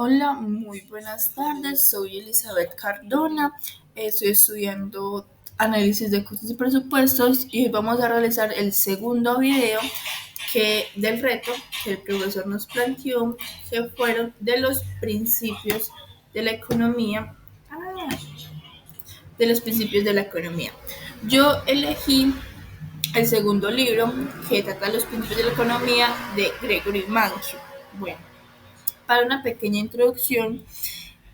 Hola, muy buenas tardes. Soy Elizabeth Cardona. Estoy estudiando análisis de costos y presupuestos y hoy vamos a realizar el segundo video del reto que el profesor nos planteó, que fueron de los principios de la economía. De los principios de la economía. Yo elegí el segundo libro que trata de los principios de la economía de Gregory Mankiw. Bueno, para una pequeña introducción,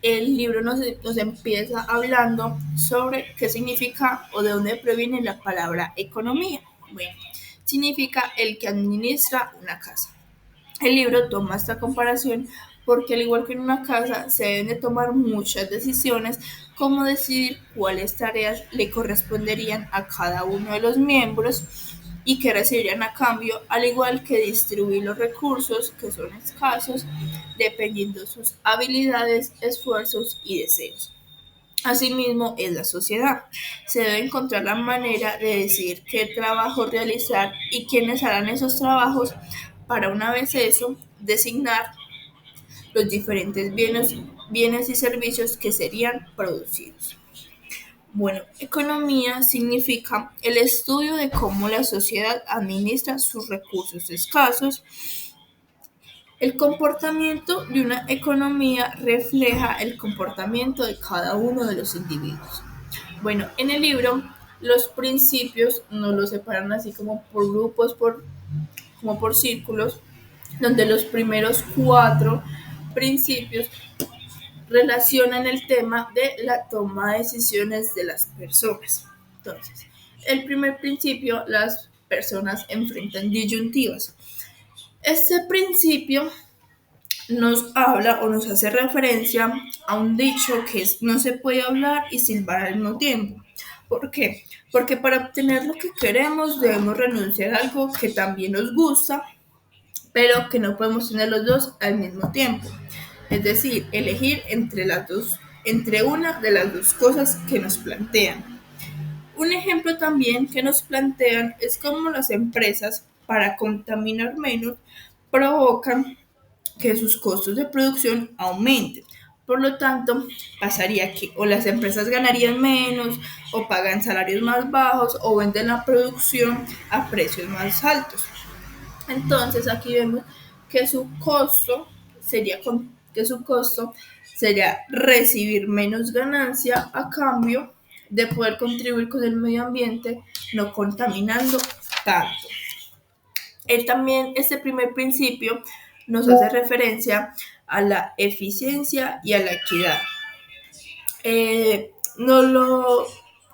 el libro nos empieza hablando sobre qué significa o de dónde proviene la palabra economía. Bueno, significa el que administra una casa. El libro toma esta comparación porque al igual que en una casa se deben de tomar muchas decisiones, como decidir cuáles tareas le corresponderían a cada uno de los miembros y qué recibirían a cambio, al igual que distribuir los recursos que son escasos dependiendo de sus habilidades, esfuerzos y deseos. Asimismo, es la sociedad. Se debe encontrar la manera de decidir qué trabajo realizar y quiénes harán esos trabajos para, una vez eso, designar los diferentes bienes y servicios que serían producidos. Bueno, economía significa el estudio de cómo la sociedad administra sus recursos escasos. El comportamiento de una economía refleja el comportamiento de cada uno de los individuos. Bueno, en el libro los principios nos los separan así como por grupos, como por círculos, donde los primeros cuatro principios relacionan el tema de la toma de decisiones de las personas. Entonces, el primer principio, las personas enfrentan disyuntivas. Este principio nos habla o nos hace referencia a un dicho que es no se puede hablar y silbar al mismo tiempo. ¿Por qué? Porque para obtener lo que queremos debemos renunciar a algo que también nos gusta, pero que no podemos tener los dos al mismo tiempo. Es decir, elegir entre una de las dos cosas que nos plantean. Un ejemplo también que nos plantean es cómo las empresas, para contaminar menos, provocan que sus costos de producción aumenten. Por lo tanto, pasaría que o las empresas ganarían menos, o pagan salarios más bajos, o venden la producción a precios más altos. Entonces, aquí vemos que su costo sería recibir menos ganancia a cambio de poder contribuir con el medio ambiente, no contaminando tanto. Este primer principio nos hace referencia a la eficiencia y a la equidad. Eh, nos, lo,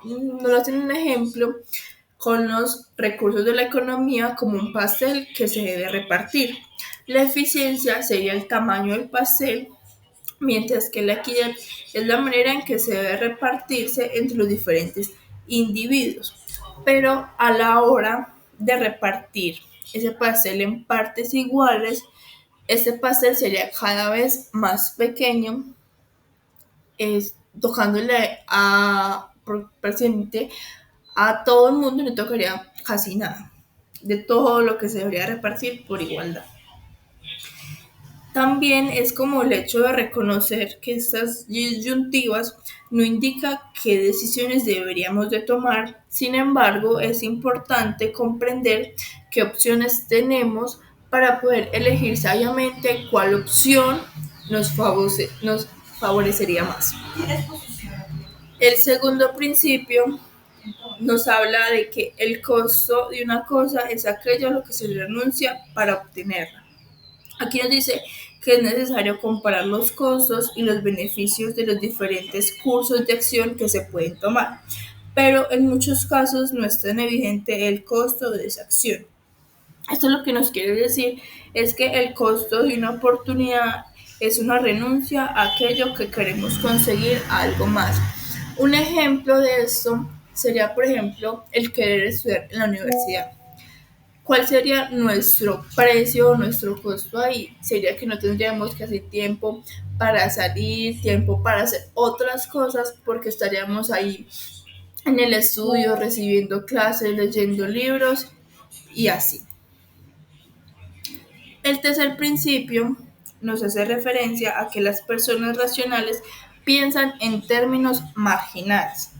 nos lo hacen un ejemplo con los recursos de la economía como un pastel que se debe repartir. La eficiencia sería el tamaño del pastel, mientras que la equidad es la manera en que se debe repartirse entre los diferentes individuos. Pero a la hora de repartir ese pastel en partes iguales, este pastel sería cada vez más pequeño, tocándole por presidente a todo el mundo le tocaría casi nada de todo lo que se debería repartir por igualdad. También es como el hecho de reconocer que estas disyuntivas no indica qué decisiones deberíamos de tomar. Sin embargo, es importante comprender qué opciones tenemos para poder elegir sabiamente cuál opción nos favorecería más. El segundo principio nos habla de que el costo de una cosa es aquello a lo que se renuncia para obtenerla. Aquí nos dice que es necesario comparar los costos y los beneficios de los diferentes cursos de acción que se pueden tomar, pero en muchos casos no es tan evidente el costo de esa acción. Esto lo que nos quiere decir es que el costo de una oportunidad es una renuncia a aquello que queremos conseguir algo más. Un ejemplo de esto sería, por ejemplo, el querer estudiar en la universidad. ¿Cuál sería nuestro precio, nuestro costo ahí? Sería que no tendríamos que hacer tiempo para salir, tiempo para hacer otras cosas, porque estaríamos ahí en el estudio, recibiendo clases, leyendo libros y así. El tercer principio nos hace referencia a que las personas racionales piensan en términos marginales.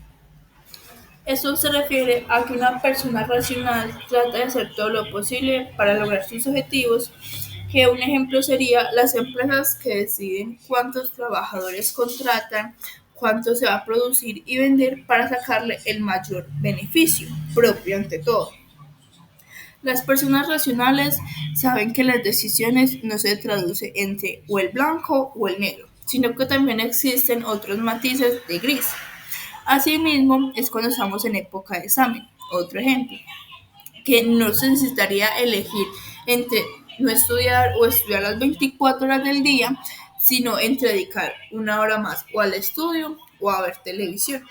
Esto se refiere a que una persona racional trata de hacer todo lo posible para lograr sus objetivos, que un ejemplo sería las empresas que deciden cuántos trabajadores contratan, cuánto se va a producir y vender para sacarle el mayor beneficio propio ante todo. Las personas racionales saben que las decisiones no se traducen entre o el blanco o el negro, sino que también existen otros matices de gris. Asimismo, es cuando estamos en época de examen. Otro ejemplo, que no se necesitaría elegir entre no estudiar o estudiar las 24 horas del día, sino entre dedicar una hora más o al estudio o a ver televisión.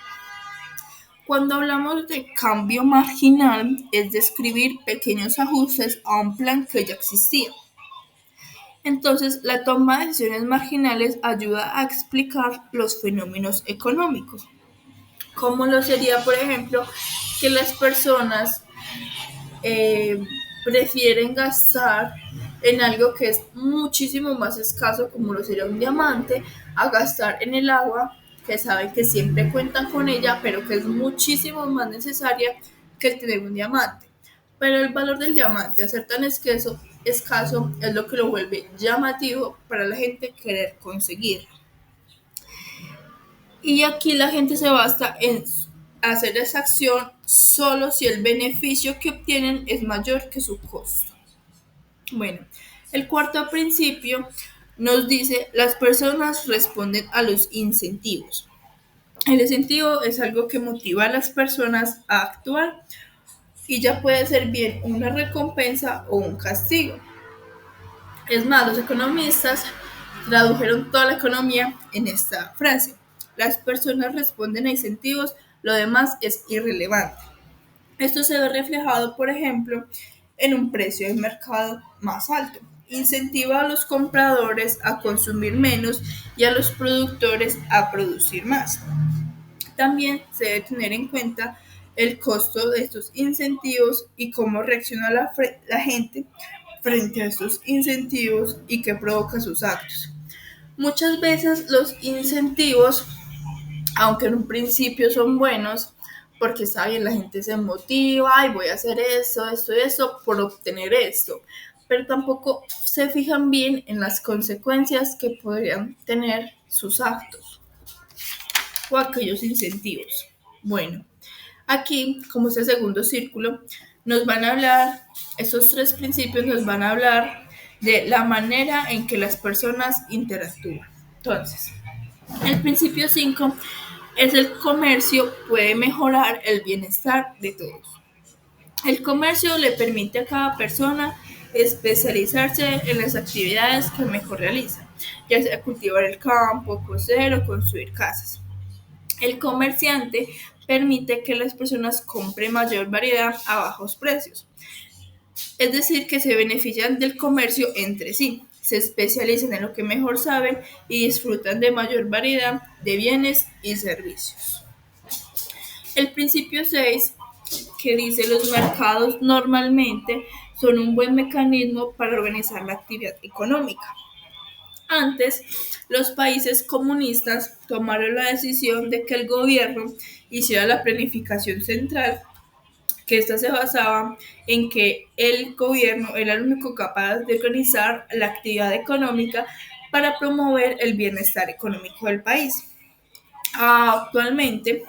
Cuando hablamos de cambio marginal, es describir pequeños ajustes a un plan que ya existía. Entonces, la toma de decisiones marginales ayuda a explicar los fenómenos económicos, como lo sería, por ejemplo, que las personas eh, prefieren gastar en algo que es muchísimo más escaso, como lo sería un diamante, a gastar en el agua, que saben que siempre cuentan con ella, pero que es muchísimo más necesaria que el tener un diamante. Pero el valor del diamante, a ser tan escaso, es lo que lo vuelve llamativo para la gente querer conseguirlo. Y aquí la gente se basa en hacer esa acción solo si el beneficio que obtienen es mayor que su costo. Bueno, el cuarto principio nos dice las personas responden a los incentivos. El incentivo es algo que motiva a las personas a actuar y ya puede ser bien una recompensa o un castigo. Es más, los economistas tradujeron toda la economía en esta frase. Las personas responden a incentivos, lo demás es irrelevante. Esto se ve reflejado, por ejemplo, en un precio de mercado más alto. Incentiva a los compradores a consumir menos y a los productores a producir más. También se debe tener en cuenta el costo de estos incentivos y cómo reacciona la gente frente a estos incentivos y qué provoca sus actos. Muchas veces los incentivos, aunque en un principio son buenos, porque está bien, la gente se motiva y voy a hacer esto y esto por obtener esto, pero tampoco se fijan bien en las consecuencias que podrían tener sus actos o aquellos incentivos. Bueno, aquí, como este segundo círculo, nos van a hablar, esos tres principios nos van a hablar de la manera en que las personas interactúan. Entonces, el principio 5 es el comercio puede mejorar el bienestar de todos. El comercio le permite a cada persona especializarse en las actividades que mejor realiza, ya sea cultivar el campo, coser o construir casas. El comerciante permite que las personas compren mayor variedad a bajos precios. Es decir, que se benefician del comercio entre sí, se especializan en lo que mejor saben y disfrutan de mayor variedad de bienes y servicios. El principio 6, que dice los mercados normalmente son un buen mecanismo para organizar la actividad económica. Antes, los países comunistas tomaron la decisión de que el gobierno hiciera la planificación central, que esta se basaba en que el gobierno era el único capaz de organizar la actividad económica para promover el bienestar económico del país. Actualmente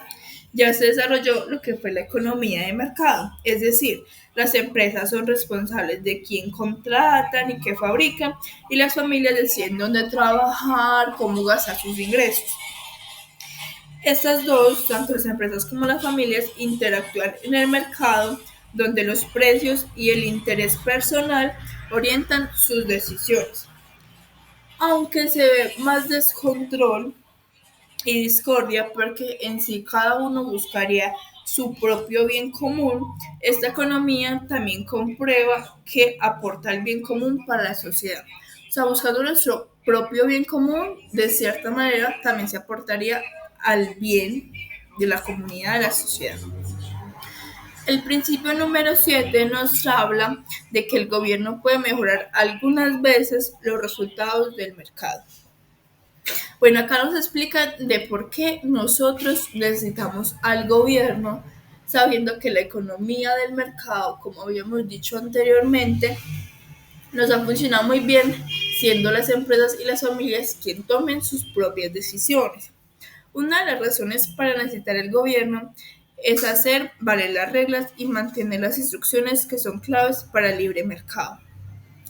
ya se desarrolló lo que fue la economía de mercado, es decir, las empresas son responsables de quién contratan y qué fabrican, y las familias deciden dónde trabajar, cómo gastar sus ingresos. Estas dos, tanto las empresas como las familias, interactúan en el mercado donde los precios y el interés personal orientan sus decisiones. Aunque se ve más descontrol y discordia porque en sí cada uno buscaría su propio bien común, esta economía también comprueba que aporta el bien común para la sociedad. O sea, buscando nuestro propio bien común, de cierta manera también se aportaría al bien de la comunidad, de la sociedad. El principio número 7 nos habla de que el gobierno puede mejorar algunas veces los resultados del mercado. Bueno, acá nos explica de por qué nosotros necesitamos al gobierno, sabiendo que la economía del mercado, como habíamos dicho anteriormente, nos ha funcionado muy bien, siendo las empresas y las familias quien tomen sus propias decisiones. Una de las razones para necesitar el gobierno es hacer valer las reglas y mantener las instrucciones que son claves para el libre mercado.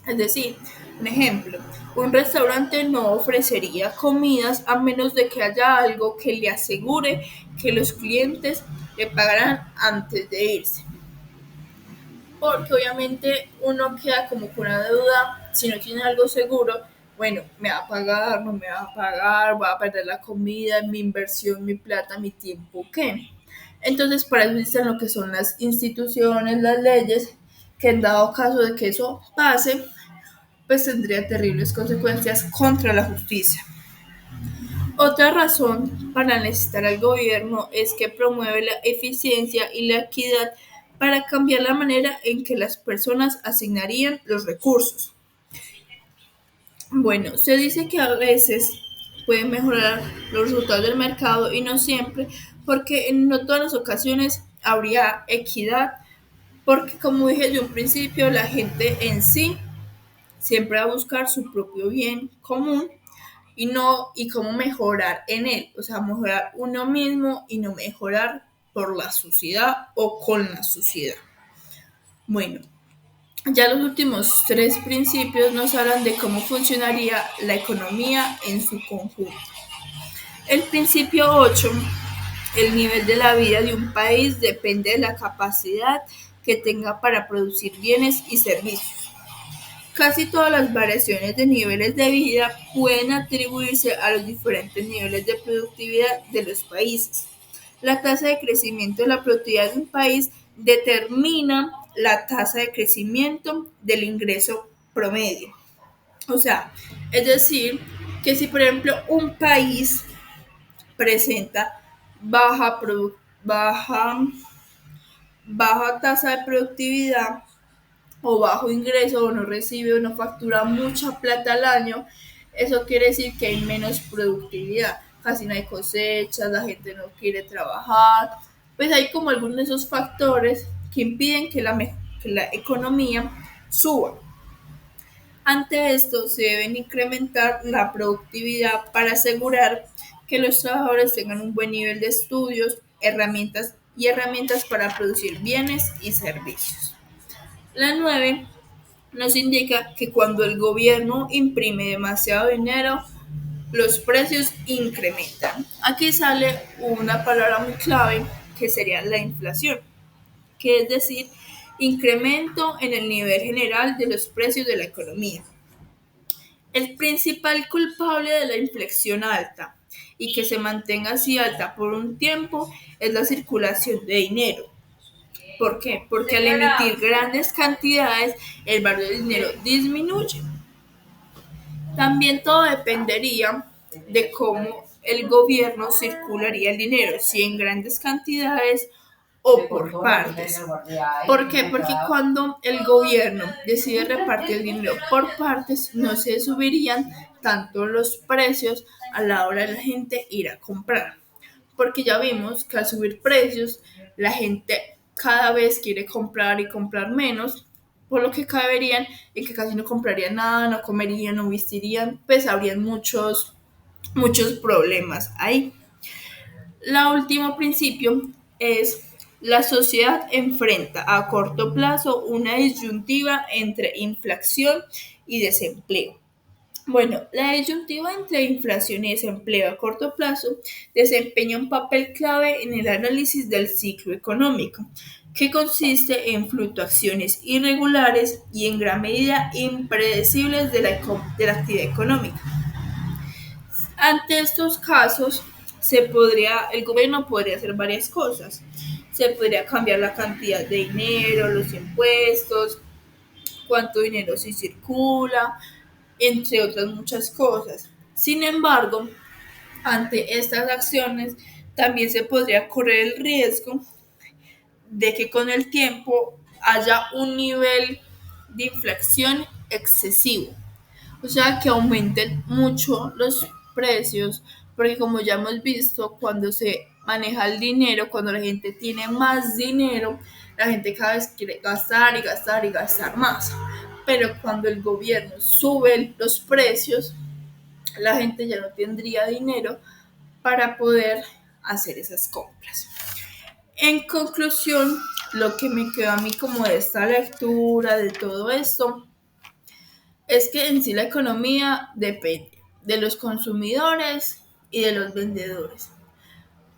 Es decir, un ejemplo, un restaurante no ofrecería comidas a menos de que haya algo que le asegure que los clientes le pagarán antes de irse. Porque obviamente uno queda como con una deuda, si no tiene algo seguro, bueno, me va a pagar, no me va a pagar, voy a perder la comida, mi inversión, mi plata, mi tiempo, ¿qué? Entonces, para eso existen lo que son las instituciones, las leyes, que en dado caso de que eso pase, pues tendría terribles consecuencias contra la justicia. Otra razón para necesitar al gobierno es que promueve la eficiencia y la equidad para cambiar la manera en que las personas asignarían los recursos. Bueno, se dice que a veces puede mejorar los resultados del mercado y no siempre, porque en no todas las ocasiones habría equidad, porque como dije de un principio, la gente en sí siempre va a buscar su propio bien común y no y cómo mejorar en él, o sea, mejorar uno mismo y no mejorar por la sociedad o con la sociedad. Bueno, ya los últimos tres principios nos hablan de cómo funcionaría la economía en su conjunto. El principio 8: el nivel de la vida de un país depende de la capacidad que tenga para producir bienes y servicios. Casi todas las variaciones de niveles de vida pueden atribuirse a los diferentes niveles de productividad de los países. La tasa de crecimiento de la productividad de un país determina la tasa de crecimiento del ingreso promedio. O sea, es decir, que si por ejemplo un país presenta baja, baja, baja tasa de productividad, o bajo ingreso o no recibe o no factura mucha plata al año, eso quiere decir que hay menos productividad, casi no hay cosechas, la gente no quiere trabajar, pues hay como algunos de esos factores que impiden que la economía suba. Ante esto, se deben incrementar la productividad para asegurar que los trabajadores tengan un buen nivel de estudios, herramientas para producir bienes y servicios. La 9 nos indica que cuando el gobierno imprime demasiado dinero, los precios incrementan. Aquí sale una palabra muy clave que sería la inflación, que es decir, incremento en el nivel general de los precios de la economía. El principal culpable de la inflación alta y que se mantenga así alta por un tiempo es la circulación de dinero. ¿Por qué? Porque al emitir grandes cantidades, el valor del dinero disminuye. También todo dependería de cómo el gobierno circularía el dinero, si en grandes cantidades o por partes. ¿Por qué? Porque cuando el gobierno decide repartir el dinero por partes, no se subirían tanto los precios a la hora de la gente ir a comprar. Porque ya vimos que al subir precios, la gente cada vez quiere comprar y comprar menos, por lo que caerían en que casi no comprarían nada, no comerían, no vestirían, pues habrían muchos problemas ahí. La último principio es: la sociedad enfrenta a corto plazo una disyuntiva entre inflación y desempleo. Bueno, la disyuntiva entre inflación y desempleo a corto plazo desempeña un papel clave en el análisis del ciclo económico, que consiste en fluctuaciones irregulares y en gran medida impredecibles de la actividad económica. Ante estos casos, el gobierno podría hacer varias cosas. Se podría cambiar la cantidad de dinero, los impuestos, cuánto dinero se circula, entre otras muchas cosas. Sin embargo, ante estas acciones también se podría correr el riesgo de que con el tiempo haya un nivel de inflación excesivo, o sea, que aumenten mucho los precios, porque como ya hemos visto, cuando se maneja el dinero, cuando la gente tiene más dinero, la gente cada vez quiere gastar y gastar y gastar más. Pero cuando el gobierno sube los precios, la gente ya no tendría dinero para poder hacer esas compras. En conclusión, lo que me quedó a mí como de esta lectura, de todo esto, es que en sí la economía depende de los consumidores y de los vendedores,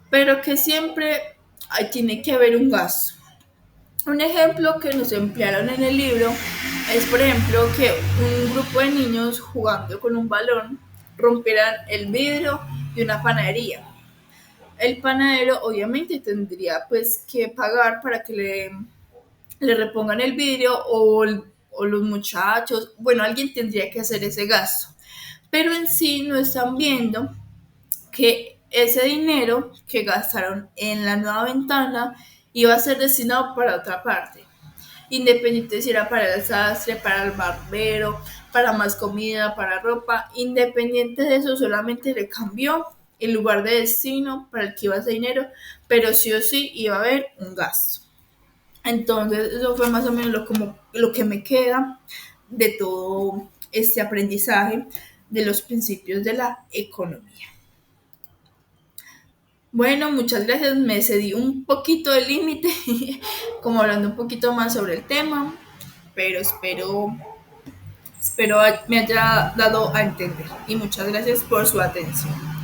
pero que siempre tiene que haber un gasto. Un ejemplo que nos emplearon en el libro es, por ejemplo, que un grupo de niños jugando con un balón rompieran el vidrio de una panadería. El panadero obviamente tendría pues que pagar para que le repongan el vidrio o los muchachos, bueno, alguien tendría que hacer ese gasto. Pero en sí no están viendo que ese dinero que gastaron en la nueva ventana iba a ser destinado para otra parte. Independiente si era para el sastre, para el barbero, para más comida, para ropa, independiente de eso, solamente le cambió el lugar de destino para el que iba ese dinero, pero sí o sí iba a haber un gasto. Entonces, eso fue más o menos como lo que me queda de todo este aprendizaje de los principios de la economía. Bueno, muchas gracias. Me cedí un poquito del límite, como hablando un poquito más sobre el tema, pero espero me haya dado a entender. Y muchas gracias por su atención.